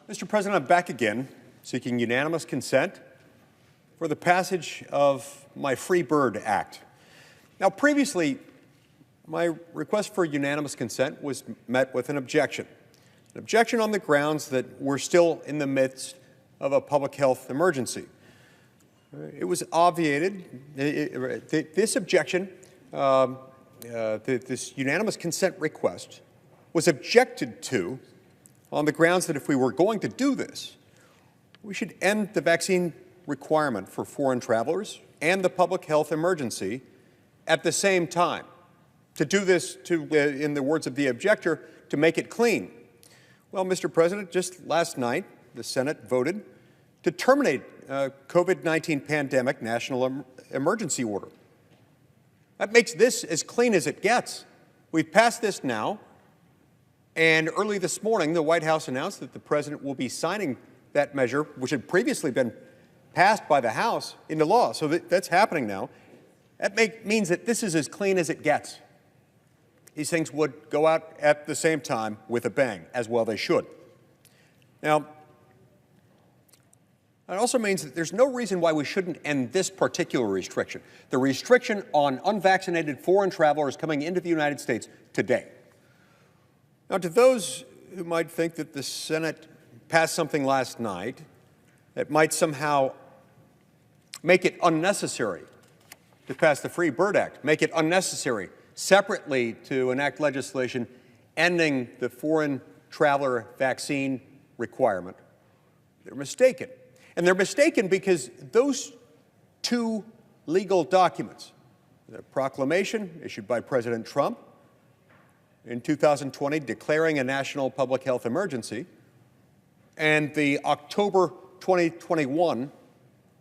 Mr. President, I'm back again, seeking unanimous consent for the passage of my Free Bird Act. Now, previously, my request for unanimous consent was met with an objection on the grounds that we're still in the midst of a public health emergency. It was obviated. This objection, this unanimous consent request, was objected to on the grounds that if we were going to do this, we should end the vaccine requirement for foreign travelers and the public health emergency at the same time. To do this, in the words of the objector, to make it clean. Well, Mr. President, just last night, the Senate voted to terminate COVID-19 pandemic national emergency order. That makes this as clean as it gets. We've passed this now, and early this morning, the White House announced that the President will be signing that measure, which had previously been passed by the House, into law. So that's happening now. That means that this is as clean as it gets. These things would go out at the same time with a bang, as well they should. Now, it also means that there's no reason why we shouldn't end this particular restriction, the restriction on unvaccinated foreign travelers coming into the United States today. Now, to those who might think that the Senate passed something last night that might somehow make it unnecessary to pass the Free Bird Act, make it unnecessary separately to enact legislation ending the foreign traveler vaccine requirement, they're mistaken. And they're mistaken because those two legal documents, the proclamation issued by President Trump in 2020 declaring a national public health emergency, and the October 2021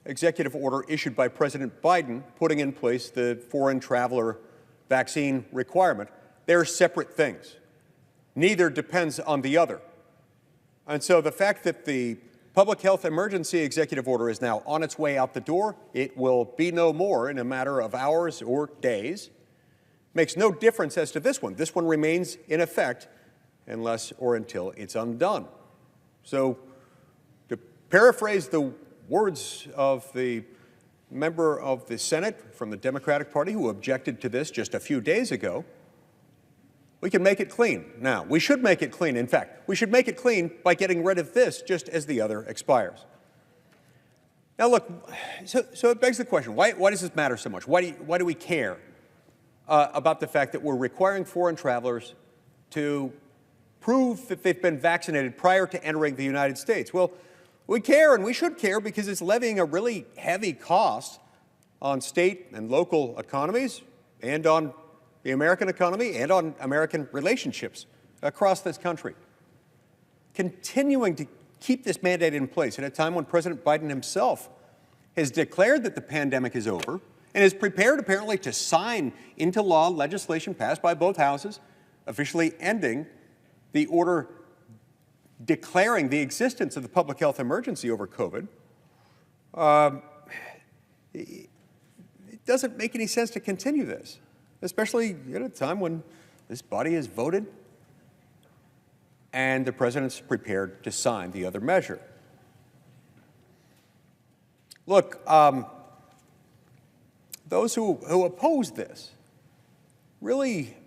executive order issued by President Biden putting in place the foreign traveler vaccine requirement, they're separate things. Neither depends on the other. And so the fact that the public health emergency executive order is now on its way out the door, it will be no more in a matter of hours or days, makes no difference as to this one. This one remains in effect unless or until it's undone. So to paraphrase the words of the member of the Senate from the Democratic Party who objected to this just a few days ago, we can make it clean. Now, we should make it clean. In fact, we should make it clean by getting rid of this just as the other expires. Now, look, so it begs the question, why does this matter so much? Why do we care about the fact that we're requiring foreign travelers to prove that they've been vaccinated prior to entering the United States? Well, we care, and we should care, because it's levying a really heavy cost on state and local economies and on the American economy and on American relationships across this country. Continuing to keep this mandate in place at a time when President Biden himself has declared that the pandemic is over and is prepared apparently to sign into law legislation passed by both houses, officially ending the order declaring the existence of the public health emergency over COVID, it doesn't make any sense to continue this, especially at a time when this body has voted and the president's prepared to sign the other measure. Look, those who oppose this really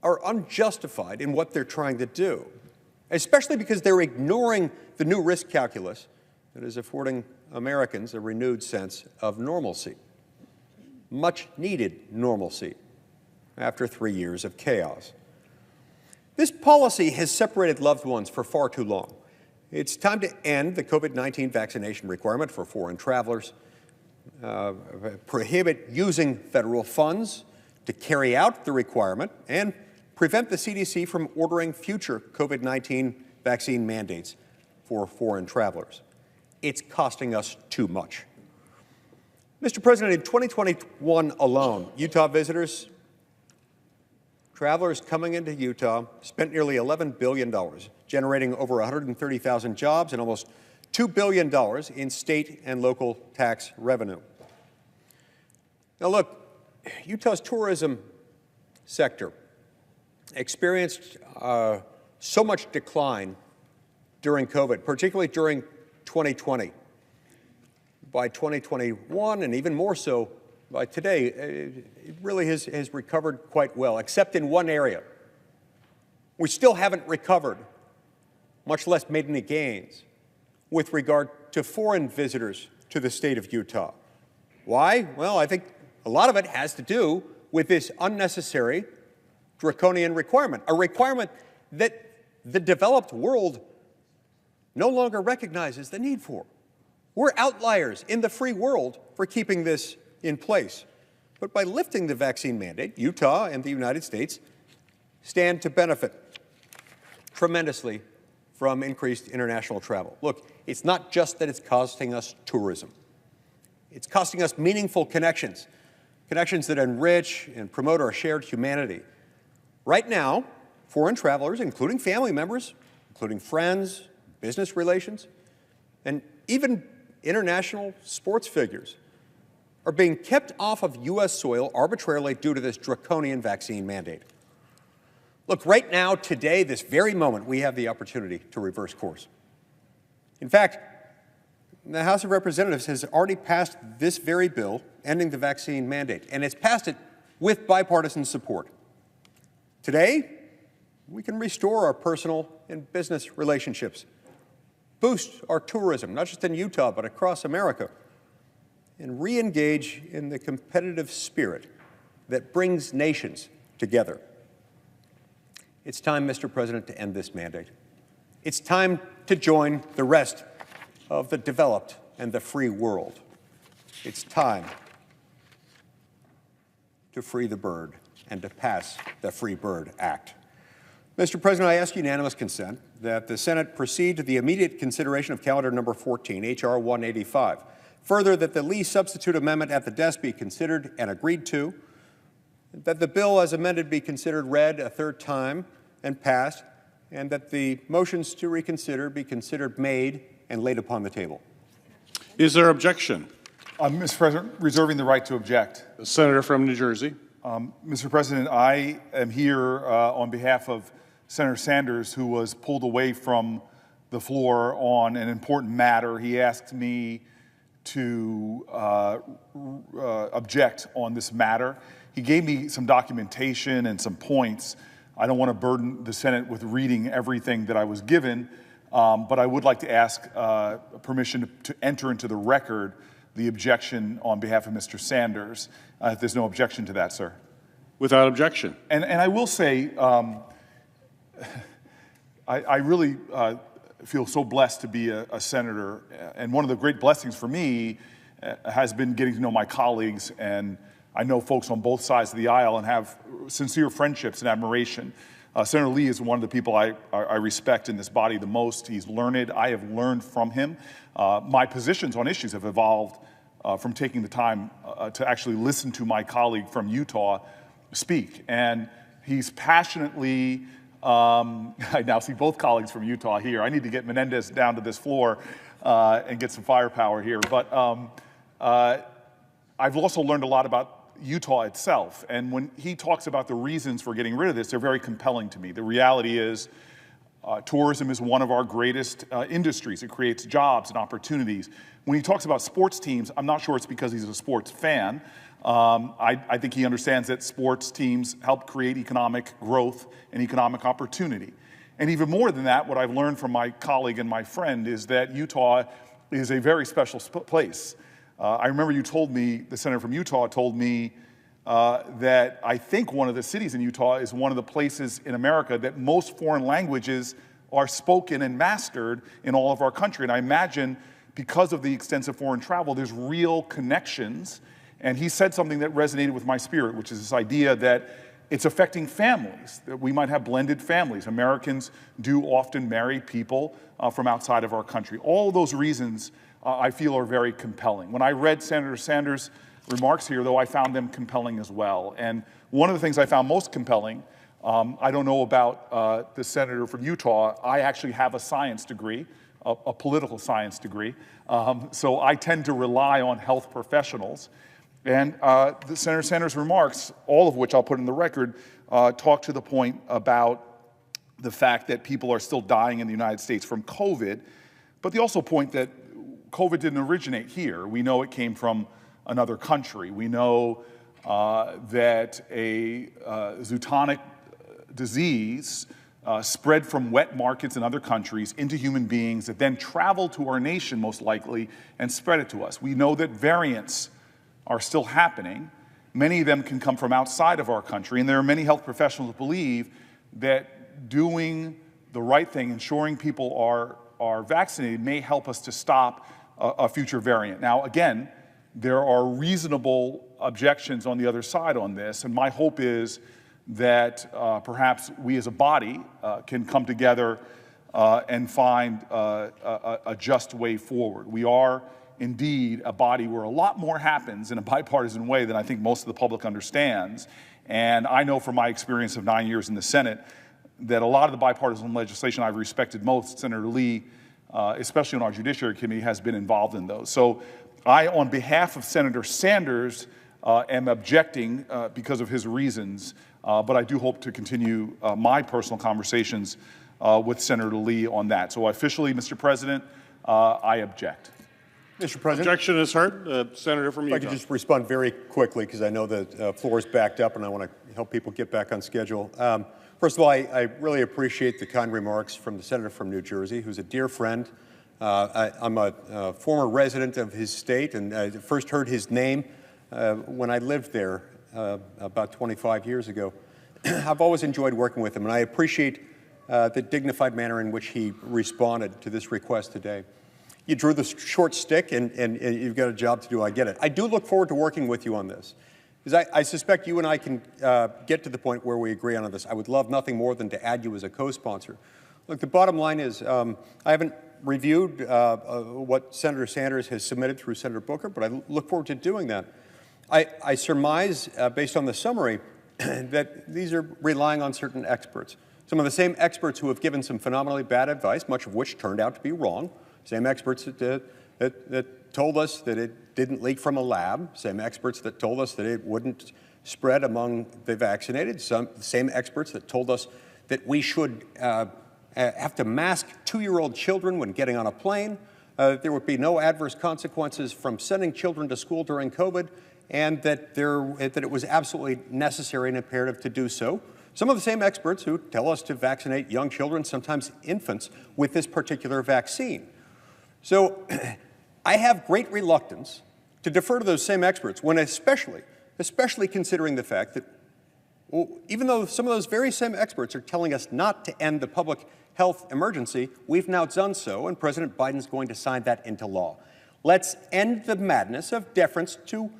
are unjustified in what they're trying to do, especially because they're ignoring the new risk calculus that is affording Americans a renewed sense of normalcy, much needed normalcy after 3 years of chaos. This policy has separated loved ones for far too long. It's time to end the COVID-19 vaccination requirement for foreign travelers, prohibit using federal funds to carry out the requirement, and prevent the CDC from ordering future COVID-19 vaccine mandates for foreign travelers. It's costing us too much. Mr. President, in 2021 alone, Utah visitors, travelers coming into Utah, spent nearly $11 billion, generating over 130,000 jobs and almost $2 billion in state and local tax revenue. Now look, Utah's tourism sector experienced so much decline during COVID, particularly during 2020. By 2021, and even more so by today, it really has recovered quite well, except in one area. We still haven't recovered, much less made any gains, with regard to foreign visitors to the state of Utah. Why? Well, I think a lot of it has to do with this unnecessary draconian requirement, a requirement that the developed world no longer recognizes the need for. We're outliers in the free world for keeping this in place. But by lifting the vaccine mandate, Utah and the United States stand to benefit tremendously from increased international travel. Look, it's not just that it's costing us tourism. It's costing us meaningful connections, connections that enrich and promote our shared humanity. Right now, foreign travelers, including family members, including friends, business relations, and even international sports figures, are being kept off of U.S. soil arbitrarily due to this draconian vaccine mandate. Look, right now, today, this very moment, we have the opportunity to reverse course. In fact, the House of Representatives has already passed this very bill ending the vaccine mandate, and it's passed it with bipartisan support. Today, we can restore our personal and business relationships, boost our tourism, not just in Utah, but across America, and re-engage in the competitive spirit that brings nations together. It's time, Mr. President, to end this mandate. It's time to join the rest of the developed and the free world. It's time to free the bird and to pass the Free Bird Act. Mr. President, I ask unanimous consent that the Senate proceed to the immediate consideration of calendar number 14, H.R. 185. Further, that the Lee substitute amendment at the desk be considered and agreed to, that the bill as amended be considered read a third time and passed, and that the motions to reconsider be considered made and laid upon the table. Is there objection? Mr. President, reserving the right to object. The senator from New Jersey. Mr. President, I am here on behalf of Senator Sanders, who was pulled away from the floor on an important matter. He asked me to object on this matter. He gave me some documentation and some points. I don't want to burden the Senate with reading everything that I was given, but I would like to ask permission to enter into the record the objection on behalf of Mr. Sanders, if there's no objection to that, sir. Without objection. And I will say, I really feel so blessed to be a senator, and one of the great blessings for me has been getting to know my colleagues, and I know folks on both sides of the aisle and have sincere friendships and admiration. Senator Lee is one of the people I respect in this body the most. He's learned. I have learned from him. My positions on issues have evolved from taking the time to actually listen to my colleague from Utah speak. And he's passionately, I now see both colleagues from Utah here. I need to get Menendez down to this floor and get some firepower here. But I've also learned a lot about Utah itself. And when he talks about the reasons for getting rid of this, they're very compelling to me. The reality is tourism is one of our greatest industries. It creates jobs and opportunities. When he talks about sports teams, I'm not sure it's because he's a sports fan. I think he understands that sports teams help create economic growth and economic opportunity. And even more than that, what I've learned from my colleague and my friend is that Utah is a very special place. I remember you told me, the senator from Utah told me that I think one of the cities in Utah is one of the places in America that most foreign languages are spoken and mastered in all of our country. And I imagine because of the extensive foreign travel, there's real connections. And he said something that resonated with my spirit, which is this idea that it's affecting families, that we might have blended families. Americans do often marry people from outside of our country. All of those reasons I feel are very compelling. When I read Senator Sanders' remarks here, though, I found them compelling as well. And one of the things I found most compelling, I don't know about the senator from Utah, I actually have a science degree, a political science degree. So I tend to rely on health professionals. And the Senator Sanders' remarks, all of which I'll put in the record, talk to the point about the fact that people are still dying in the United States from COVID, but they also point that COVID didn't originate here. We know it came from another country. We know that a zoonotic disease spread from wet markets in other countries into human beings that then traveled to our nation, most likely, and spread it to us. We know that variants are still happening. Many of them can come from outside of our country, and there are many health professionals who believe that doing the right thing, ensuring people are vaccinated, may help us to stop a future variant. Now, again, there are reasonable objections on the other side on this, and my hope is that perhaps we as a body can come together and find a just way forward. We are indeed a body where a lot more happens in a bipartisan way than I think most of the public understands. And I know from my experience of 9 years in the Senate that a lot of the bipartisan legislation I've respected most, Senator Lee, especially on our Judiciary Committee, has been involved in those. So I, on behalf of Senator Sanders, am objecting because of his reasons, but I do hope to continue my personal conversations with Senator Lee on that. So officially, Mr. President, I object. Mr. President. Objection is heard. Senator from Utah. If I could just respond very quickly, because I know the floor is backed up and I want to help people get back on schedule. First of all, I really appreciate the kind remarks from the senator from New Jersey, who's a dear friend. I'm a former resident of his state, and I first heard his name when I lived there about 25 years ago. I've always enjoyed working with him, and I appreciate the dignified manner in which he responded to this request today. You drew the short stick, and you've got a job to do. I get it. I do look forward to working with you on this, because I suspect you and I can get to the point where we agree on this. I would love nothing more than to add you as a co-sponsor. Look, the bottom line is I haven't reviewed what Senator Sanders has submitted through Senator Booker, but I look forward to doing that. I surmise, based on the summary, that these are relying on certain experts. Some of the same experts who have given some phenomenally bad advice, much of which turned out to be wrong. Same experts that told us that it didn't leak from a lab. Same experts that told us that it wouldn't spread among the vaccinated. Same experts that told us that we should have to mask 2-year-old children when getting on a plane. There would be no adverse consequences from sending children to school during COVID, and that it was absolutely necessary and imperative to do so. Some of the same experts who tell us to vaccinate young children, sometimes infants, with this particular vaccine. So I have great reluctance to defer to those same experts when especially considering the fact that even though some of those very same experts are telling us not to end the public health emergency, we've now done so, and President Biden's going to sign that into law. Let's end the madness of deference to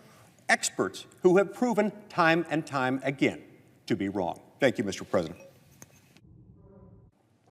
experts who have proven time and time again to be wrong. Thank you, Mr. President.